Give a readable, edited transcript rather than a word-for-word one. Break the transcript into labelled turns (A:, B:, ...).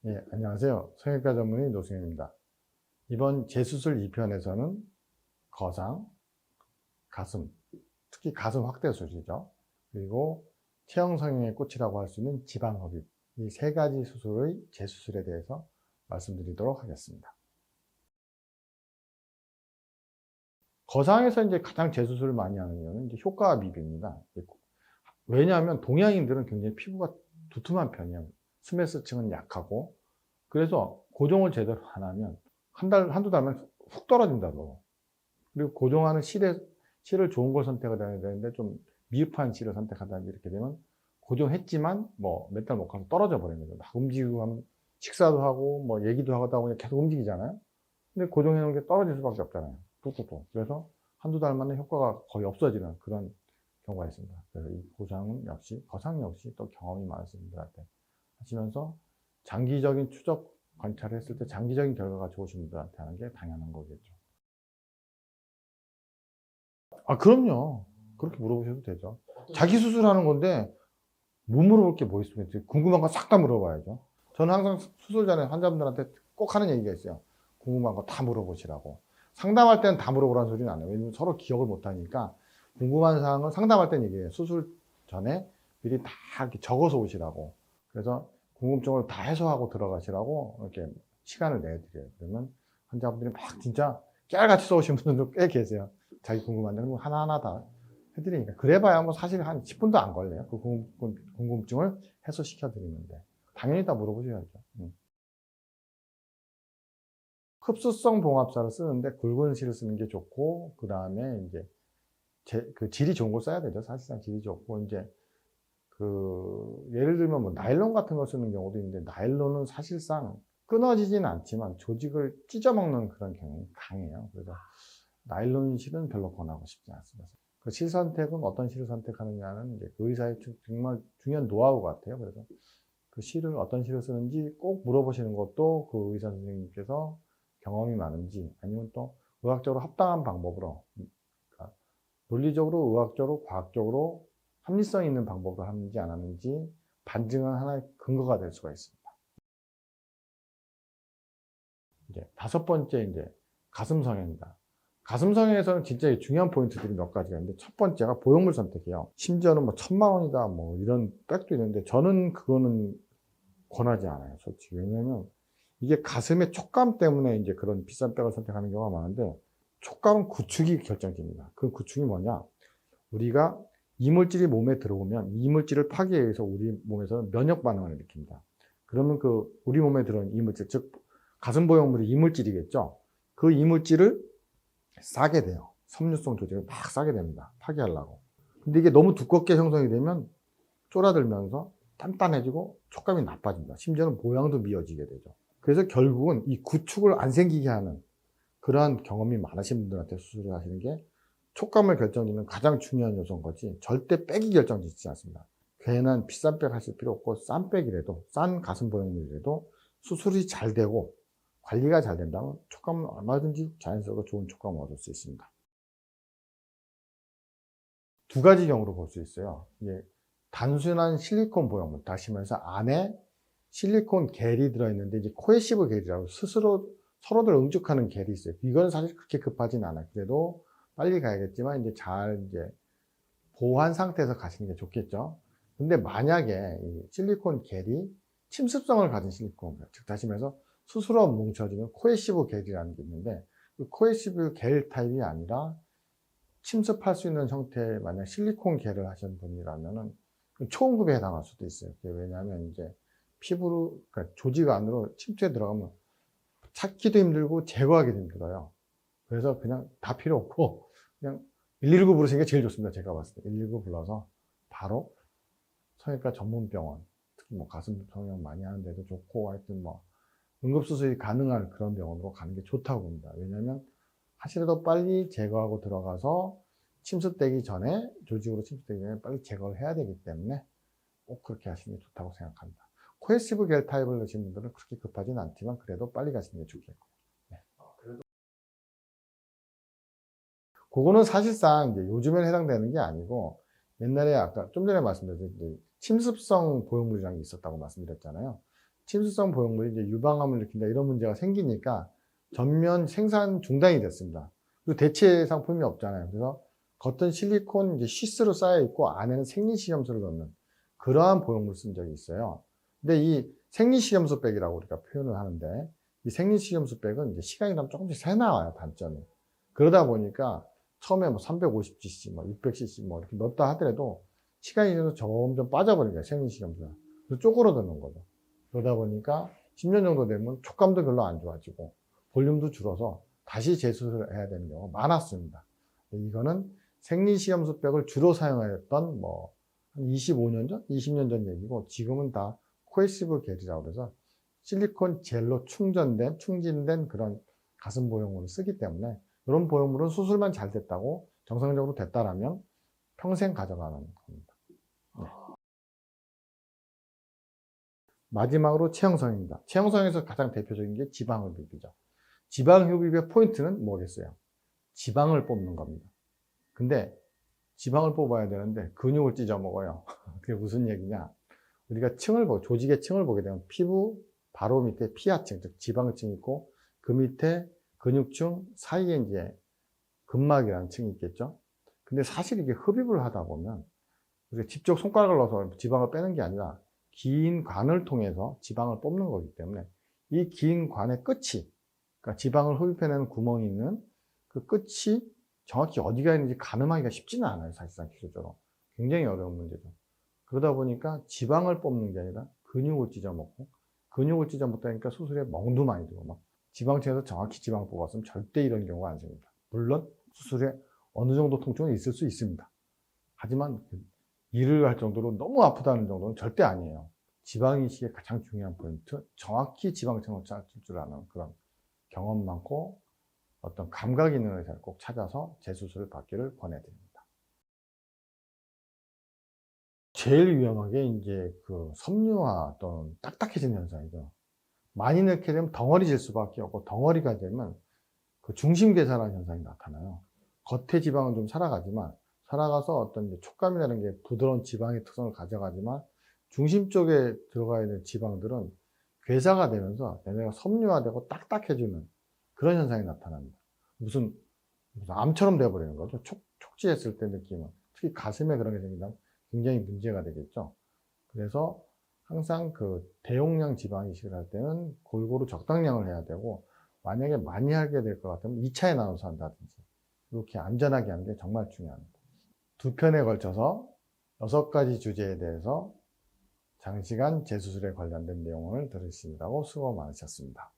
A: 예, 안녕하세요. 성형외과 전문의 노승현입니다. 이번 재수술 2편에서는 거상, 가슴, 특히 가슴 확대 수술이죠. 그리고 체형 성형의 꽃이라고 할 수 있는 지방 흡입, 이 세 가지 수술의 재수술에 대해서 말씀드리도록 하겠습니다. 거상에서 이제 가장 재수술을 많이 하는 이유는 이제 효과 미비입니다. 왜냐하면 동양인들은 굉장히 피부가 두툼한 편이에요. 스매스층은 약하고, 그래서 고정을 제대로 안 하면 한두 달만 훅 떨어진다고. 그리고 고정하는 실을 좋은 걸 선택을 해야 되는데 좀 미흡한 실을 선택하다 이렇게 되면 고정했지만 뭐 몇 달 못 가서 떨어져 버리는 거죠. 막 움직이고 하면 식사도 하고 뭐 얘기도 하다 보니 계속 움직이잖아요. 근데 고정해 놓은 게 떨어질 수밖에 없잖아요. 뚝뚝뚝. 그래서 한두 달 만에 효과가 거의 없어지는 그런 경우가 있습니다. 그래서 이 거상 역시 또 경험이 많으신 분들한테 하시면서 장기적인 추적 관찰을 했을 때 장기적인 결과가 좋으신 분들한테 하는 게 당연한 거겠죠. 아, 그럼요. 그렇게 물어보셔도 되죠. 자기 수술하는 건데 못 물어볼 게 뭐 있습니까? 궁금한 거 싹 다 물어봐야죠. 저는 항상 수술 전에 환자분들한테 꼭 하는 얘기가 있어요. 궁금한 거 다 물어보시라고. 상담할 때는 다 물어보라는 소리는 안 해요. 왜냐면 서로 기억을 못 하니까 궁금한 사항은 상담할 때는 얘기해요. 수술 전에 미리 다 이렇게 적어서 오시라고. 그래서 궁금증을 다 해소하고 들어가시라고 이렇게 시간을 내드려요. 그러면 환자분들이 막 진짜 깨알같이 써오신 분들도 꽤 계세요. 자기 궁금한 점 하나하나 다 해드리니까. 그래봐야 뭐 사실 한 10분도 안 걸려요. 그 궁금증을 해소시켜 드리는데. 당연히 다 물어보셔야죠. 흡수성 봉합사를 쓰는데 굵은 실을 쓰는 게 좋고, 그 다음에 이제 그 질이 좋은 걸 써야 되죠. 사실상 질이 좋고, 이제 예를 들면 뭐 나일론 같은 걸 쓰는 경우도 있는데, 나일론은 사실상 끊어지지는 않지만 조직을 찢어먹는 그런 경향이 강해요. 그래서 나일론 실은 별로 권하고 싶지 않습니다. 그 실 선택은 어떤 실을 선택하느냐는 이제 그 의사의 정말 중요한 노하우 같아요. 그래서 그 실을 어떤 실을 쓰는지 꼭 물어보시는 것도 그 의사 선생님께서 경험이 많은지, 아니면 또 의학적으로 합당한 방법으로, 그러니까 논리적으로, 의학적으로, 과학적으로 합리성 있는 방법을 하는지 안 하는지 반증은 하나의 근거가 될 수가 있습니다. 이제 다섯 번째, 이제 가슴 성형입니다. 가슴 성형에서는 진짜 중요한 포인트들이 몇 가지가 있는데, 첫 번째가 보형물 선택이에요. 심지어는 뭐 1,000만 원이다 뭐 이런 백도 있는데, 저는 그거는 권하지 않아요, 솔직히. 왜냐면 이게 가슴의 촉감 때문에 이제 그런 비싼 백을 선택하는 경우가 많은데, 촉감은 구축이 결정됩니다. 그 구축이 뭐냐? 우리가 이물질이 몸에 들어오면 이물질을 파기에 의해서 우리 몸에서는 면역 반응을 일으킵니다. 그러면 그 우리 몸에 들어온 이물질, 즉 가슴 보형물이 이물질이겠죠. 그 이물질을 싸게 돼요. 섬유성 조직을 막 싸게 됩니다. 파괴하려고. 근데 이게 너무 두껍게 형성이 되면 쫄아들면서 단단해지고 촉감이 나빠집니다. 심지어는 모양도 미어지게 되죠. 그래서 결국은 이 구축을 안 생기게 하는 그러한 경험이 많으신 분들한테 수술을 하시는 게 촉감을 결정짓는 가장 중요한 요소인 거지, 절대 백이 결정짓지 않습니다. 괜한 비싼 백 하실 필요 없고, 싼 백이라도, 싼 가슴 보형물이라도 수술이 잘 되고 관리가 잘 된다면 촉감은 얼마든지 자연스럽고 좋은 촉감을 얻을 수 있습니다. 두 가지 경우로 볼 수 있어요. 이게 단순한 실리콘 보형물, 다시 말해서 안에 실리콘 겔이 들어있는데, 이제 코에시브 겔이라고 스스로 서로들 응축하는 겔이 있어요. 이건 사실 그렇게 급하진 않아요. 그래도 빨리 가야겠지만 이제 잘 이제 보호한 상태에서 가시는 게 좋겠죠. 근데 만약에 이 실리콘 겔이 침습성을 가진 실리콘, 즉 다시 말해서 스스로 뭉쳐지는 코에시브 겔이라는 게 있는데, 그 코에시브 겔 타입이 아니라 침습할 수 있는 형태의 만약 실리콘 겔을 하신 분이라면은 초응급에 해당할 수도 있어요. 왜냐하면 이제 피부로, 그러니까 조직 안으로 침투해 들어가면 찾기도 힘들고 제거하기도 힘들어요. 그래서 그냥 다 필요 없고 그냥 119 부르시는 게 제일 좋습니다. 제가 봤을 때 119 불러서 바로 성형외과 전문병원, 특히 뭐 가슴 성형 많이 하는 데도 좋고, 하여튼 뭐 응급수술이 가능한 그런 병원으로 가는 게 좋다고 봅니다. 왜냐하면 하시라도 빨리 제거하고 들어가서 침습되기 전에, 조직으로 침습되기 전에 빨리 제거를 해야 되기 때문에 꼭 그렇게 하시는 게 좋다고 생각합니다. 코에시브 겔 타입을 넣으신 분들은 그렇게 급하진 않지만 그래도 빨리 가시는 게 좋겠고. 네. 그거는 사실상 이제 요즘에는 해당되는 게 아니고, 옛날에 아까 좀 전에 말씀드린 침습성 보형물이라는 게 있었다고 말씀드렸잖아요. 침수성 보형물이 이제 유방암을 일으킨다 이런 문제가 생기니까 전면 생산 중단이 됐습니다. 그리고 대체 상품이 없잖아요. 그래서 겉은 실리콘 이제 시스로 쌓여 있고 안에는 생리식염수를 넣는 그러한 보형물을 쓴 적이 있어요. 근데 이 생리식염수 백이라고 우리가 표현을 하는데 이 생리식염수 백은 이제 시간이 지나면 조금씩 새 나와요, 단점이. 그러다 보니까 처음에 뭐 350cc, 뭐 600cc 뭐 이렇게 넣었다 하더라도 시간이 지나서 점점 빠져버린 거예요, 생리식염수가. 그래서 쪼그러드는 거죠. 그러다 보니까 10년 정도 되면 촉감도 별로 안 좋아지고 볼륨도 줄어서 다시 재수술을 해야 되는 경우가 많았습니다. 이거는 생리식염수백을 주로 사용하였던 뭐 한 25년 전, 20년 전 얘기고 지금은 다 코에시브 겔이라고 해서 실리콘 젤로 충진된 그런 가슴 보형물을 쓰기 때문에 이런 보형물은 수술만 잘 됐다고 정상적으로 됐다라면 평생 가져가는 겁니다. 네. 마지막으로 체형성입니다. 체형성에서 가장 대표적인 게 지방흡입이죠. 지방흡입의 포인트는 뭐겠어요? 지방을 뽑는 겁니다. 근데 지방을 뽑아야 되는데 근육을 찢어 먹어요. 그게 무슨 얘기냐? 우리가 조직의 층을 보게 되면 피부 바로 밑에 피하층, 즉 지방층이 있고 그 밑에 근육층 사이에 이제 근막이라는 층이 있겠죠. 근데 사실 이게 흡입을 하다 보면 우리가 직접 손가락을 넣어서 지방을 빼는 게 아니라 긴 관을 통해서 지방을 뽑는 거기 때문에 이 긴 관의 끝이, 그러니까 지방을 흡입해내는 구멍이 있는 그 끝이 정확히 어디가 있는지 가늠하기가 쉽지는 않아요. 사실상 기술적으로. 굉장히 어려운 문제죠. 그러다 보니까 지방을 뽑는 게 아니라 근육을 찢어먹고 근육을 찢어먹다니까 수술에 멍도 많이 들고 막 지방층에서 정확히 지방을 뽑았으면 절대 이런 경우가 안 생깁니다. 물론 수술에 어느 정도 통증은 있을 수 있습니다. 하지만 일을 할 정도로 너무 아프다는 정도는 절대 아니에요. 지방이식의 가장 중요한 포인트, 정확히 지방층을 찾을 줄 아는 그런 경험 많고 어떤 감각 있는 의사를 꼭 찾아서 재수술을 받기를 권해드립니다. 제일 위험한 게 이제 그 섬유화 또는 딱딱해지는 현상이죠. 많이 넣게 되면 덩어리질 수밖에 없고 덩어리가 되면 그 중심괴사라는 현상이 나타나요. 겉에 지방은 좀 살아가지만 살아가서 어떤 이제 촉감이라는 게 부드러운 지방의 특성을 가져가지만 중심 쪽에 들어가 있는 지방들은 괴사가 되면서 얘네가 섬유화되고 딱딱해지는 그런 현상이 나타납니다. 무슨 암처럼 되어버리는 거죠. 촉지했을 때 느낌은. 특히 가슴에 그런 게 생기면 굉장히 문제가 되겠죠. 그래서 항상 그 대용량 지방 이식을 할 때는 골고루 적당량을 해야 되고 만약에 많이 하게 될 것 같으면 2차에 나눠서 한다든지 이렇게 안전하게 하는 게 정말 중요합니다. 2편에 걸쳐서 6가지 주제에 대해서 장시간 재수술에 관련된 내용을 들으시느라고 수고 많으셨습니다.